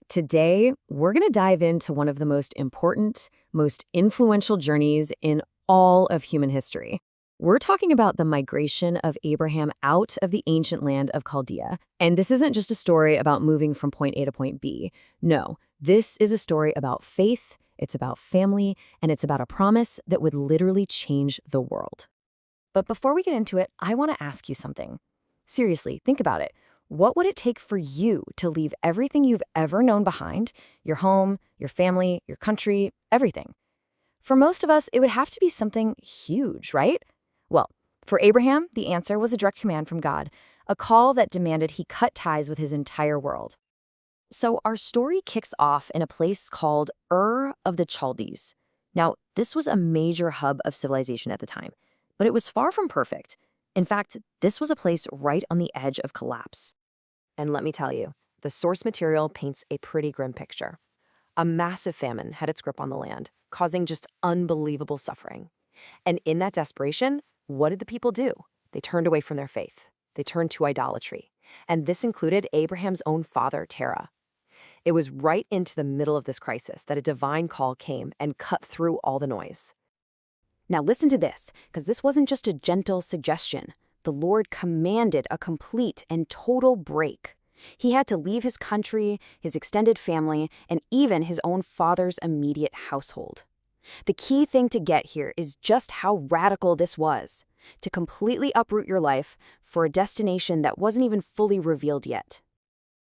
Today, we're going to dive into one of the most important, most influential journeys in all of human history. We're talking about the migration of Abraham out of the ancient land of Chaldea. And this isn't just a story about moving from point A to point B. No, this is a story about faith, it's about family, and it's about a promise that would literally change the world. But before we get into it, I want to ask you something. Seriously, think about it. What would it take for you to leave everything you've ever known behind, your home, your family, your country, everything? For most of us, it would have to be something huge, right? Well, for Abraham, the answer was a direct command from God, a call that demanded he cut ties with his entire world. So our story kicks off in a place called Ur of the Chaldees. Now, this was a major hub of civilization at the time, but it was far from perfect. In fact, this was a place right on the edge of collapse. And let me tell you, the source material paints a pretty grim picture. A massive famine had its grip on the land, causing just unbelievable suffering. And in that desperation, what did the people do? They turned away from their faith. They turned to idolatry. And this included Abraham's own father, Terah. It was right into the middle of this crisis that a divine call came and cut through all the noise. Now listen to this, because this wasn't just a gentle suggestion. The Lord commanded a complete and total break. He had to leave his country, his extended family, and even his own father's immediate household. The key thing to get here is just how radical this was, to completely uproot your life for a destination that wasn't even fully revealed yet.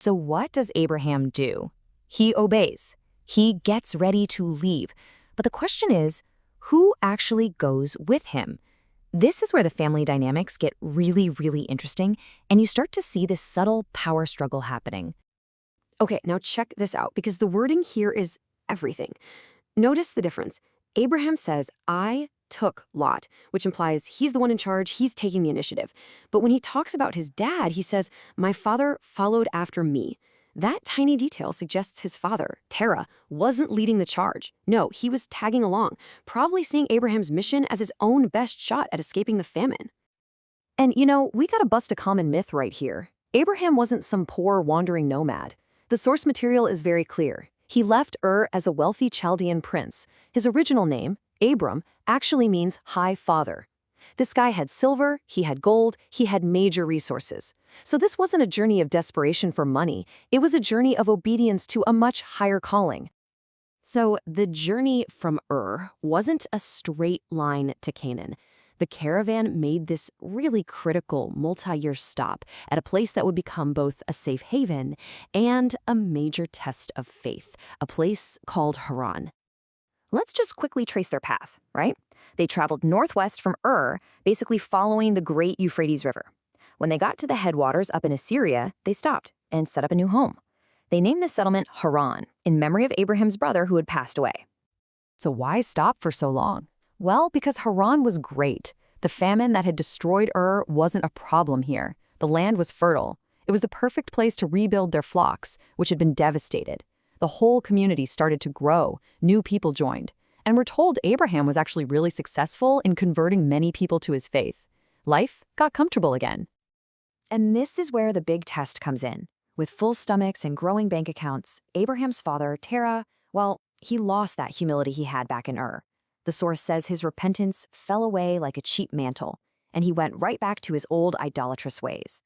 So what does Abraham do? He obeys. He gets ready to leave. But the question is, who actually goes with him? This is where the family dynamics get really, really interesting, and you start to see this subtle power struggle happening. Okay, now check this out, because the wording here is everything. Notice the difference. Abraham says, I took Lot, which implies he's the one in charge, he's taking the initiative. But when he talks about his dad, he says, my father followed after me. That tiny detail suggests his father, Terah, wasn't leading the charge. No, he was tagging along, probably seeing Abraham's mission as his own best shot at escaping the famine. And we gotta bust a common myth right here. Abraham wasn't some poor wandering nomad. The source material is very clear. He left Ur as a wealthy Chaldean prince. His original name, Abram, actually means high father. This guy had silver, he had gold, he had major resources. So this wasn't a journey of desperation for money, it was a journey of obedience to a much higher calling. So the journey from Ur wasn't a straight line to Canaan. The caravan made this really critical multi-year stop at a place that would become both a safe haven and a major test of faith, a place called Haran. Let's just quickly trace their path, right? They traveled northwest from Ur, basically following the great Euphrates River. When they got to the headwaters up in Assyria, they stopped and set up a new home. They named this settlement Haran, in memory of Abraham's brother who had passed away. So why stop for so long? Well, because Haran was great. The famine that had destroyed Ur wasn't a problem here. The land was fertile. It was the perfect place to rebuild their flocks, which had been devastated. The whole community started to grow. New people joined. And we're told Abraham was actually really successful in converting many people to his faith. Life got comfortable again. And this is where the big test comes in. With full stomachs and growing bank accounts, Abraham's father, Terah, he lost that humility he had back in Ur. The source says his repentance fell away like a cheap mantle, and he went right back to his old idolatrous ways.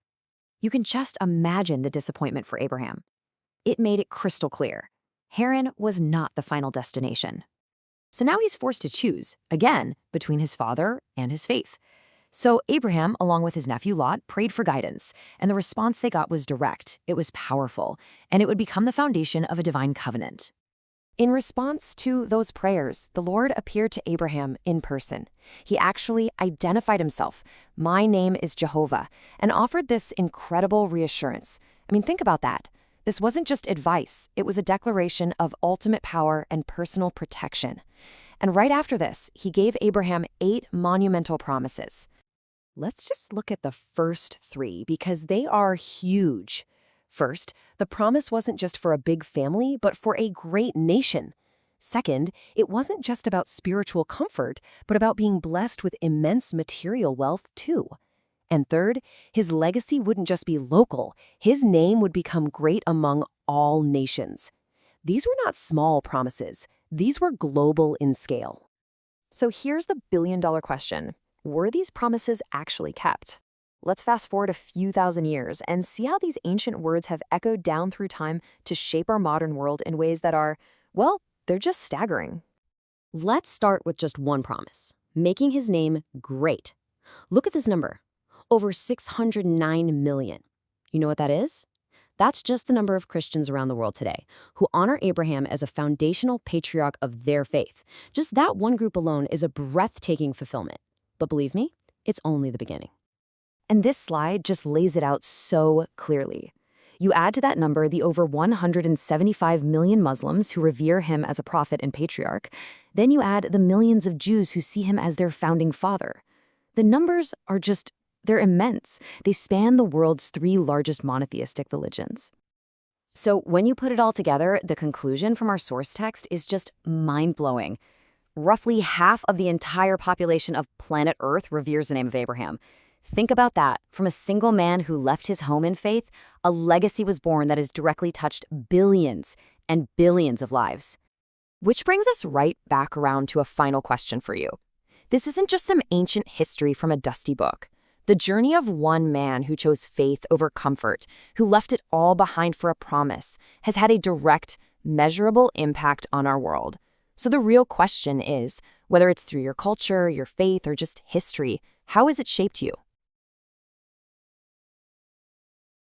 You can just imagine the disappointment for Abraham. It made it crystal clear. Haran was not the final destination. So now he's forced to choose, again, between his father and his faith. So Abraham, along with his nephew Lot, prayed for guidance, and the response they got was direct, it was powerful, and it would become the foundation of a divine covenant. In response to those prayers, the Lord appeared to Abraham in person. He actually identified himself, my name is Jehovah, and offered this incredible reassurance. Think about that. This wasn't just advice, it was a declaration of ultimate power and personal protection. And right after this, he gave Abraham 8 monumental promises. Let's just look at the first 3 because they are huge. First, the promise wasn't just for a big family, but for a great nation. Second, it wasn't just about spiritual comfort, but about being blessed with immense material wealth too. And third, his legacy wouldn't just be local, his name would become great among all nations. These were not small promises. These were global in scale. So here's the billion-dollar question. Were these promises actually kept? Let's fast forward a few thousand years and see how these ancient words have echoed down through time to shape our modern world in ways that are, well, they're just staggering. Let's start with just one promise, making his name great. Look at this number, over 609 million. You know what that is? That's just the number of Christians around the world today who honor Abraham as a foundational patriarch of their faith. Just that one group alone is a breathtaking fulfillment. But believe me, it's only the beginning. And this slide just lays it out so clearly. You add to that number the over 175 million Muslims who revere him as a prophet and patriarch. Then you add the millions of Jews who see him as their founding father. The numbers are they're immense. They span the world's 3 largest monotheistic religions. So when you put it all together, the conclusion from our source text is just mind-blowing. Roughly half of the entire population of planet Earth reveres the name of Abraham. Think about that. From a single man who left his home in faith, a legacy was born that has directly touched billions and billions of lives. Which brings us right back around to a final question for you. This isn't just some ancient history from a dusty book. The journey of one man who chose faith over comfort, who left it all behind for a promise, has had a direct, measurable impact on our world. So the real question is, whether it's through your culture, your faith, or just history, how has it shaped you?